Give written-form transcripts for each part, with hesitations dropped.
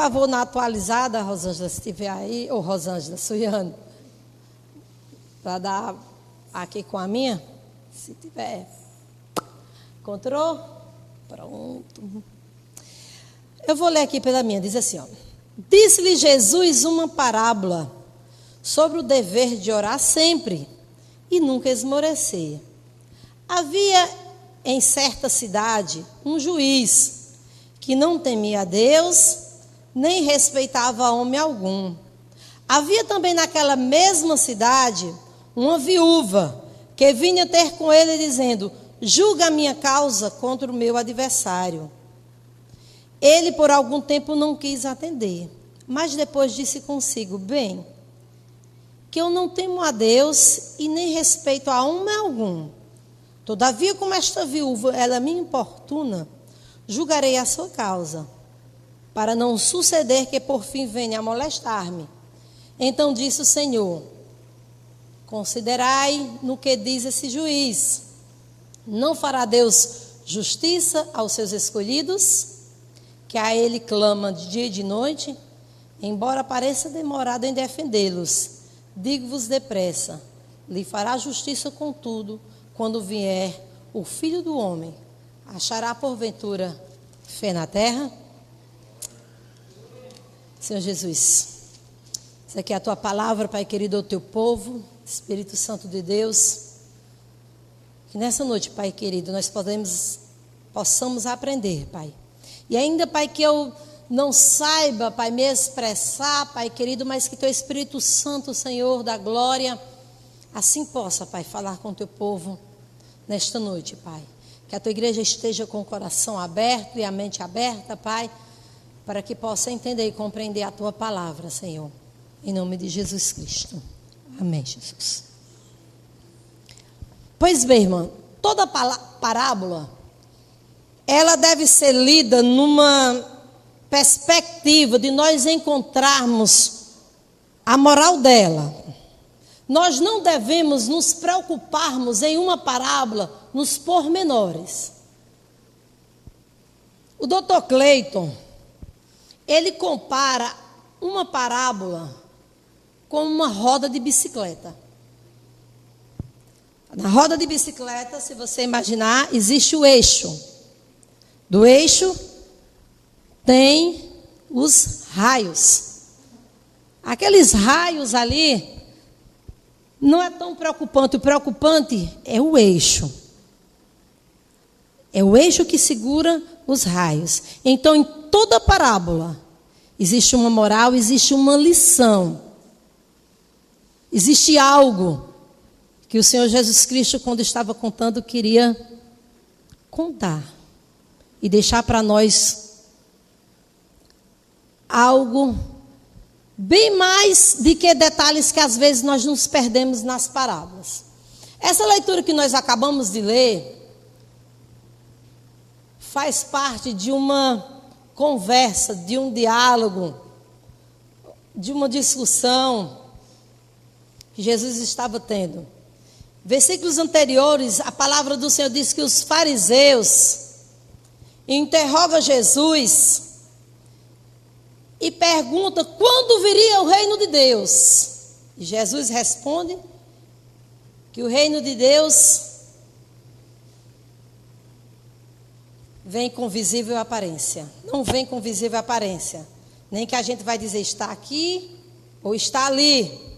Por favor, na atualizada, Rosângela, se estiver aí, ou Rosângela, Suiane, para dar aqui com a minha, se tiver. Encontrou? Pronto. Eu vou ler aqui pela minha, diz assim, ó. Disse-lhe Jesus uma parábola sobre o dever de orar sempre e nunca esmorecer. Havia em certa cidade um juiz que não temia a Deus, nem respeitava homem algum. Havia também naquela mesma cidade uma viúva que vinha ter com ele dizendo: julga a minha causa contra o meu adversário. Ele por algum tempo não quis atender, mas depois disse consigo: bem, que eu não temo a Deus e nem respeito a homem algum. Todavia, como esta viúva ela me importuna, julgarei a sua causa, para não suceder que por fim venha a molestar-me. Então disse o Senhor: considerai no que diz esse juiz. Não fará Deus justiça aos seus escolhidos, que a ele clama de dia e de noite? Embora pareça demorado em defendê-los, digo-vos depressa, lhe fará justiça contudo, quando vier o Filho do Homem. Achará porventura fé na terra? Senhor Jesus, isso aqui é a tua palavra, Pai querido, ao teu povo, Espírito Santo de Deus. Que nessa noite, Pai querido, nós possamos aprender, Pai. E ainda, Pai, que eu não saiba, Pai, me expressar, Pai querido, mas que teu Espírito Santo, Senhor da glória, assim possa, Pai, falar com o teu povo nesta noite, Pai. Que a tua igreja esteja com o coração aberto e a mente aberta, Pai, para que possa entender e compreender a tua palavra, Senhor. Em nome de Jesus Cristo. Amém, Jesus. Pois bem, irmã, toda parábola, ela deve ser lida numa perspectiva de nós encontrarmos a moral dela. Nós não devemos nos preocuparmos em uma parábola nos pormenores. O Dr. Clayton, ele compara uma parábola com uma roda de bicicleta. Na roda de bicicleta, se você imaginar, existe o eixo. Do eixo tem os raios. Aqueles raios ali não é tão preocupante. O preocupante é o eixo. É o eixo que segura os raios. Então, em toda parábola, existe uma moral, existe uma lição. Existe algo que o Senhor Jesus Cristo, quando estava contando, queria contar. E deixar para nós algo bem mais do que detalhes que às vezes nós nos perdemos nas parábolas. Essa leitura que nós acabamos de ler faz parte de uma conversa, de um diálogo, de uma discussão que Jesus estava tendo. Versículos anteriores, a palavra do Senhor diz que os fariseus interrogam Jesus e pergunta quando viria o reino de Deus. E Jesus responde que o reino de Deus vem com visível aparência. Não vem com visível aparência. Nem que a gente vai dizer está aqui ou está ali.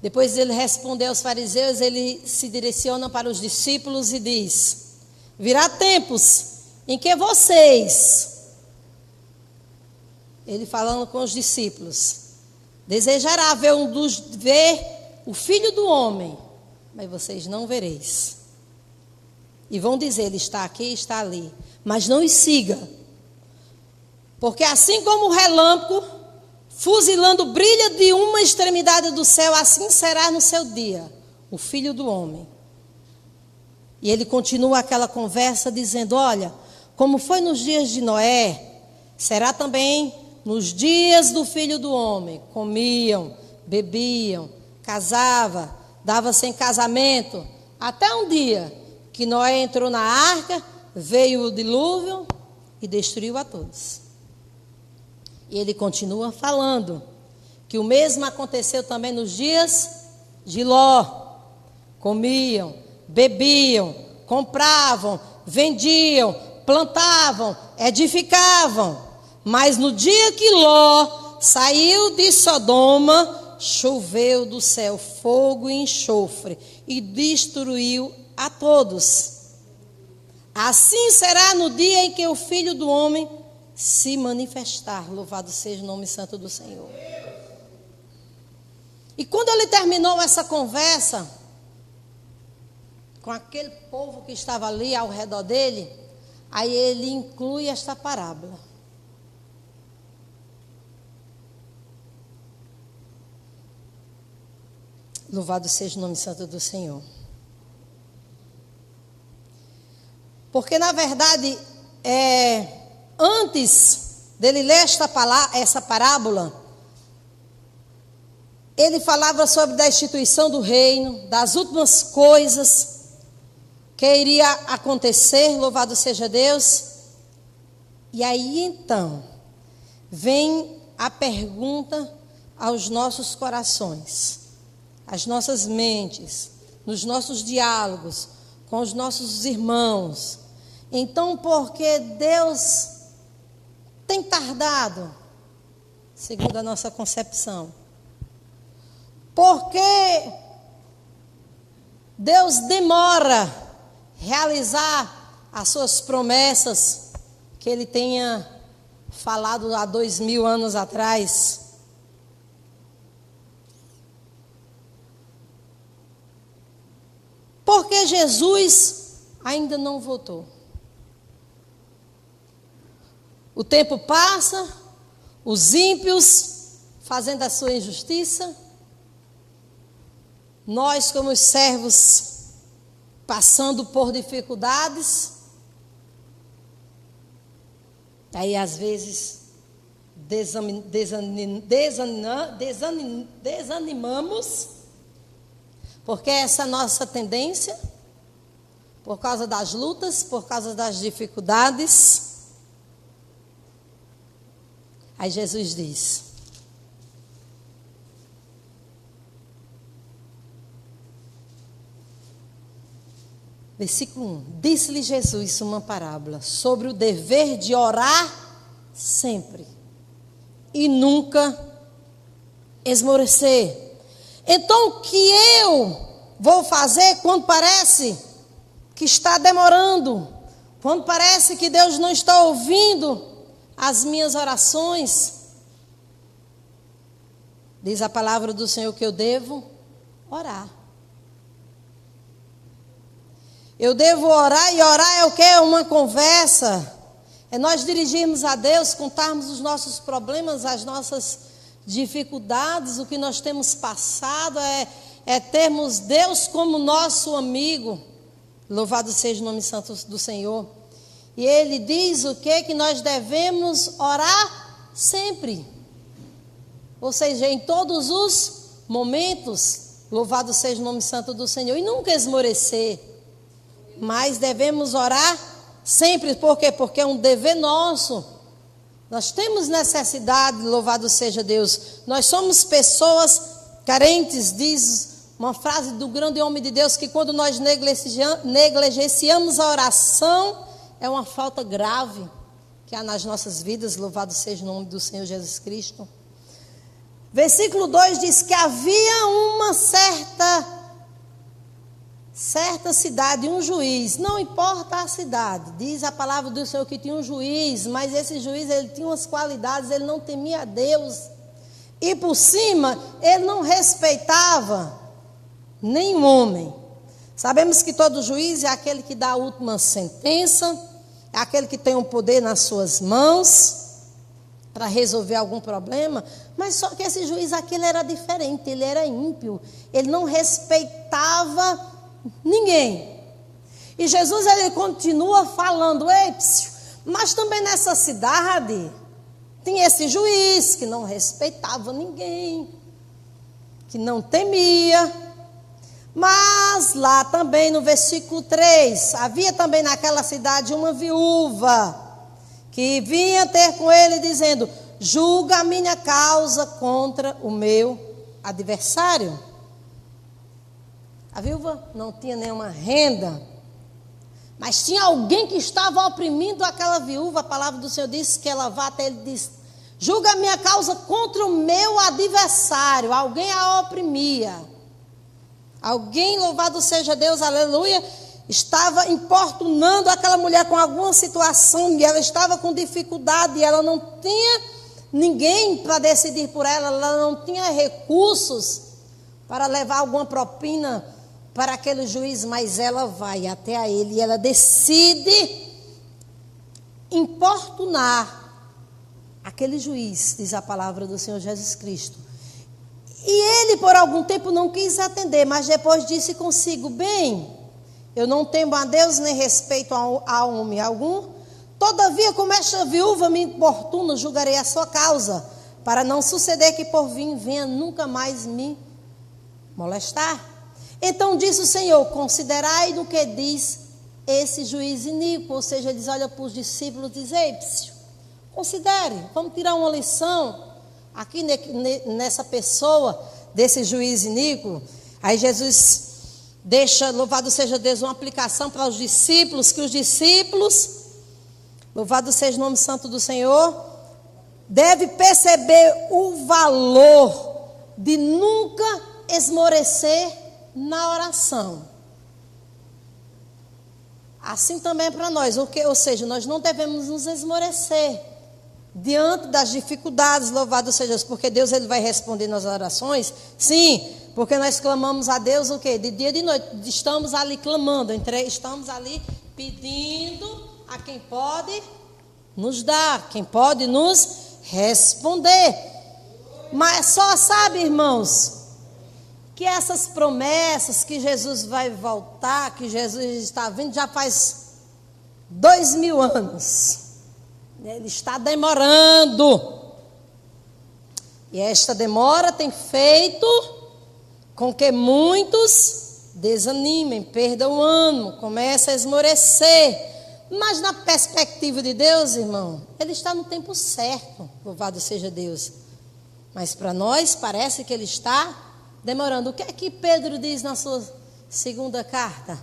Depois de ele responder aos fariseus, ele se direciona para os discípulos e diz: virá tempos em que vocês, ele falando com os discípulos, desejará ver o Filho do Homem, mas vocês não vereis. E vão dizer, ele está aqui, está ali, mas não os siga. Porque assim como o relâmpago, fuzilando brilha de uma extremidade do céu, assim será no seu dia, o Filho do Homem. E ele continua aquela conversa dizendo: olha, como foi nos dias de Noé, será também nos dias do Filho do Homem. Comiam, bebiam, casavam, davam-se em casamento, até um dia que Noé entrou na arca, veio o dilúvio e destruiu a todos. E ele continua falando que o mesmo aconteceu também nos dias de Ló. Comiam, bebiam, compravam, vendiam, plantavam, edificavam. Mas no dia que Ló saiu de Sodoma, choveu do céu fogo e enxofre e destruiu a todos. Assim será no dia em que o Filho do Homem se manifestar. Louvado seja o nome santo do Senhor. E quando ele terminou essa conversa com aquele povo que estava ali ao redor dele, aí ele inclui esta parábola. Louvado seja o nome santo do Senhor. Porque, na verdade, antes dele ler essa parábola, ele falava sobre a instituição do reino, das últimas coisas que iria acontecer, louvado seja Deus. E aí, então, vem a pergunta aos nossos corações, às nossas mentes, nos nossos diálogos com os nossos irmãos. Então, por que Deus tem tardado, segundo a nossa concepção? Por que Deus demora realizar as suas promessas que Ele tenha falado há 2000 anos atrás? Porque Jesus ainda não voltou. O tempo passa, os ímpios fazendo a sua injustiça, nós como servos passando por dificuldades, aí às vezes desanimamos, porque essa é a nossa tendência, por causa das lutas, por causa das dificuldades. Aí Jesus diz: versículo 1: disse-lhe Jesus uma parábola sobre o dever de orar sempre e nunca esmorecer. Então, o que eu vou fazer quando parece que está demorando, quando parece que Deus não está ouvindo as minhas orações? Diz a palavra do Senhor que eu devo orar. Eu devo orar, e orar é o quê? Uma conversa. É nós dirigirmos a Deus, contarmos os nossos problemas, as nossas dificuldades, o que nós temos passado, é termos Deus como nosso amigo. Louvado seja o nome santo do Senhor. E Ele diz o quê? Que nós devemos orar sempre. Ou seja, em todos os momentos, louvado seja o nome santo do Senhor. E nunca esmorecer. Mas devemos orar sempre. Por quê? Porque é um dever nosso. Nós temos necessidade, louvado seja Deus. Nós somos pessoas carentes, diz uma frase do grande homem de Deus, que quando nós negligenciamos a oração, é uma falta grave que há nas nossas vidas, louvado seja o nome do Senhor Jesus Cristo. Versículo 2 diz que havia uma certa cidade, um juiz, não importa a cidade, diz a palavra do Senhor que tinha um juiz, mas esse juiz, ele tinha umas qualidades, ele não temia a Deus, e por cima, ele não respeitava nenhum homem. Sabemos que todo juiz é aquele que dá a última sentença, é aquele que tem o poder nas suas mãos para resolver algum problema, mas só que esse juiz aqui, ele era diferente, ele era ímpio, ele não respeitava ninguém. E Jesus, ele continua falando: ei, mas também nessa cidade tinha esse juiz que não respeitava ninguém, que não temia. Mas lá também no versículo 3, havia também naquela cidade uma viúva que vinha ter com ele dizendo: julga a minha causa contra o meu adversário. A viúva não tinha nenhuma renda, mas tinha alguém que estava oprimindo aquela viúva. A palavra do Senhor disse que ela vá até ele e disse: julga a minha causa contra o meu adversário. Alguém a oprimia. Alguém, louvado seja Deus, aleluia, estava importunando aquela mulher com alguma situação e ela estava com dificuldade e ela não tinha ninguém para decidir por ela, ela não tinha recursos para levar alguma propina para aquele juiz, mas ela vai até a ele e ela decide importunar aquele juiz, diz a palavra do Senhor Jesus Cristo. E ele por algum tempo não quis atender, mas depois disse consigo: bem, eu não temo a Deus nem respeito a homem algum, todavia como esta viúva me importuna, julgarei a sua causa, para não suceder que por vir venha nunca mais me molestar. Então disse o Senhor: considerai no que diz esse juiz iníquo. Ou seja, eles olham para os discípulos e dizem: ei, considere, vamos tirar uma lição aqui nessa pessoa, desse juiz iníquo. Aí Jesus deixa, louvado seja Deus, uma aplicação para os discípulos, que os discípulos, louvado seja o nome santo do Senhor, deve perceber o valor de nunca esmorecer na oração. Assim também é para nós, ou seja, nós não devemos nos esmorecer diante das dificuldades, louvado seja Deus, porque Deus ele vai responder nas orações, sim, porque nós clamamos a Deus o quê? De dia e de noite, estamos ali clamando, estamos ali pedindo a quem pode nos dar, quem pode nos responder. Mas só sabe, irmãos, que essas promessas que Jesus vai voltar, que Jesus está vindo, já faz 2000 anos. Ele está demorando. E esta demora tem feito com que muitos desanimem, perdam o ânimo, comecem a esmorecer. Mas na perspectiva de Deus, irmão, Ele está no tempo certo, louvado seja Deus. Mas para nós parece que Ele está demorando. O que é que Pedro diz na sua segunda carta?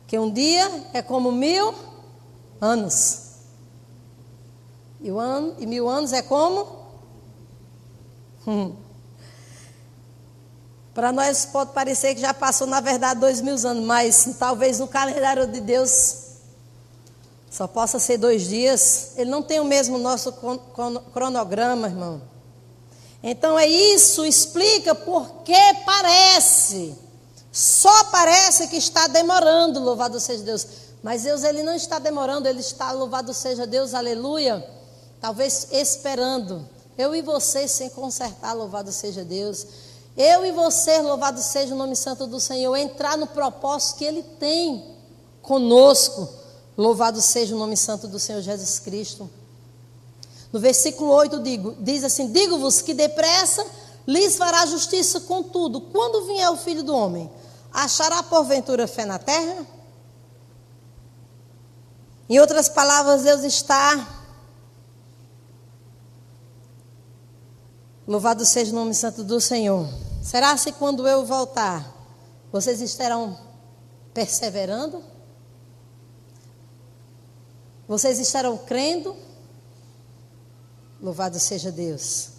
Que um dia é como 1000 anos. E 1000 anos é como? Para nós pode parecer que já passou, na verdade, 2000 anos, mas talvez no calendário de Deus só possa ser 2 dias. Ele não tem o mesmo nosso cronograma, irmão. Então é isso, explica porque parece, só parece que está demorando, louvado seja Deus. Mas Deus, Ele não está demorando, Ele está, louvado seja Deus, aleluia. Talvez esperando, eu e você sem consertar, louvado seja Deus. Eu e você, louvado seja o nome santo do Senhor, entrar no propósito que Ele tem conosco, louvado seja o nome santo do Senhor Jesus Cristo. No versículo 8 diz assim: digo-vos que depressa lhes fará justiça, contudo, quando vier o Filho do Homem, achará porventura fé na terra? Em outras palavras, Deus está... Louvado seja o nome santo do Senhor. Será se quando eu voltar, vocês estarão perseverando? Vocês estarão crendo? Louvado seja Deus.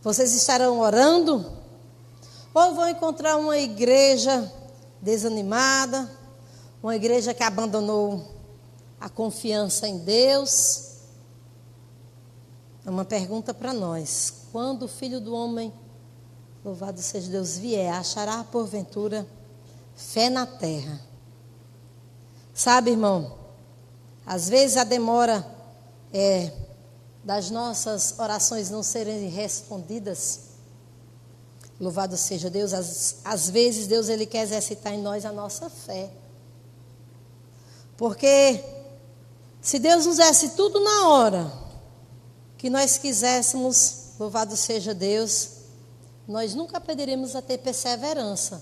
Vocês estarão orando? Ou vão encontrar uma igreja desanimada, uma igreja que abandonou a confiança em Deus? É uma pergunta para nós. Quando o Filho do Homem, louvado seja Deus, vier, achará porventura fé na terra? Sabe, irmão, às vezes a demora das nossas orações não serem respondidas, louvado seja Deus, às vezes Deus Ele quer exercitar em nós a nossa fé. Porque se Deus nos desse tudo na hora que nós quiséssemos, louvado seja Deus, nós nunca aprenderíamos a ter perseverança.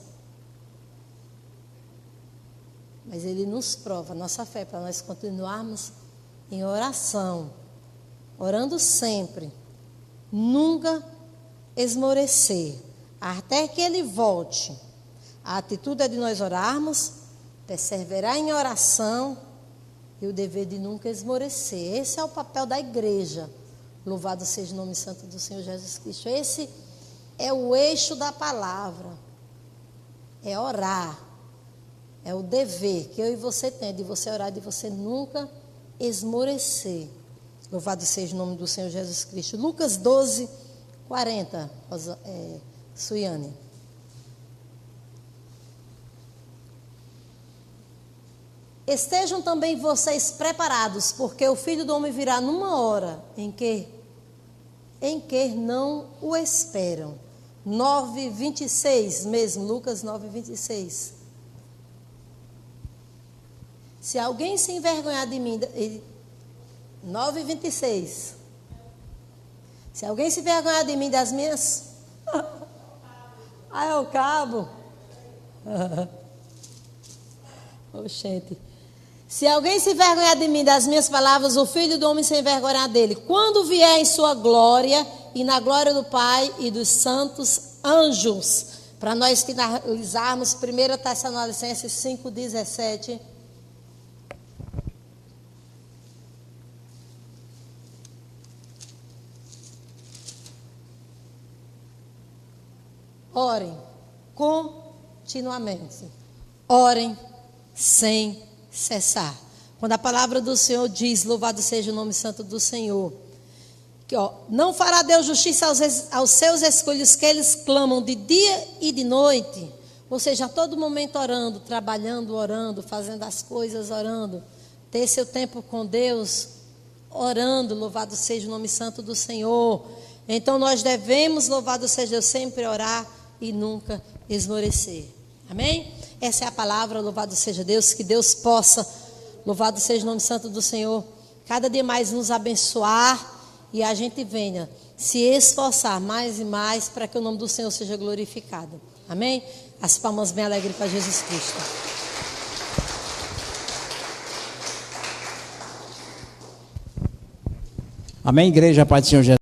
Mas Ele nos prova a nossa fé para nós continuarmos em oração. orando sempre, nunca esmorecer, até que Ele volte. A atitude é de nós orarmos, perseverar em oração e o dever de nunca esmorecer. Esse é o papel da igreja. Louvado seja o nome santo do Senhor Jesus Cristo. Esse é o eixo da palavra. É orar. É o dever que eu e você tem de você orar, de você nunca esmorecer. Louvado seja o nome do Senhor Jesus Cristo. Lucas 12, 40. Suiane. Estejam também vocês preparados, porque o Filho do Homem virá numa hora em que não o esperam. 9:26 mesmo, Lucas 9:26. Se alguém se envergonhar de mim, 9:26. Se alguém se envergonhar de mim das minhas... é o cabo. Oxente. Se alguém se envergonhar de mim das minhas palavras, o Filho do Homem se envergonhará dele. Quando vier em sua glória e na glória do Pai e dos santos anjos. Para nós finalizarmos, 1 Tessalonicenses 5:17. Orem continuamente. Orem sem cessar. Quando a palavra do Senhor diz, louvado seja o nome santo do Senhor, que não fará Deus justiça aos seus escolhidos, que eles clamam de dia e de noite, ou seja, a todo momento orando, trabalhando, orando, fazendo as coisas, orando, ter seu tempo com Deus, orando, louvado seja o nome santo do Senhor. Então nós devemos, louvado seja Deus, sempre orar e nunca esmorecer. Amém? Essa é a palavra, louvado seja Deus, que Deus possa, louvado seja o nome santo do Senhor, cada dia mais nos abençoar e a gente venha se esforçar mais e mais para que o nome do Senhor seja glorificado. Amém? As palmas bem alegres para Jesus Cristo. Amém, igreja, Pai do Senhor Jesus.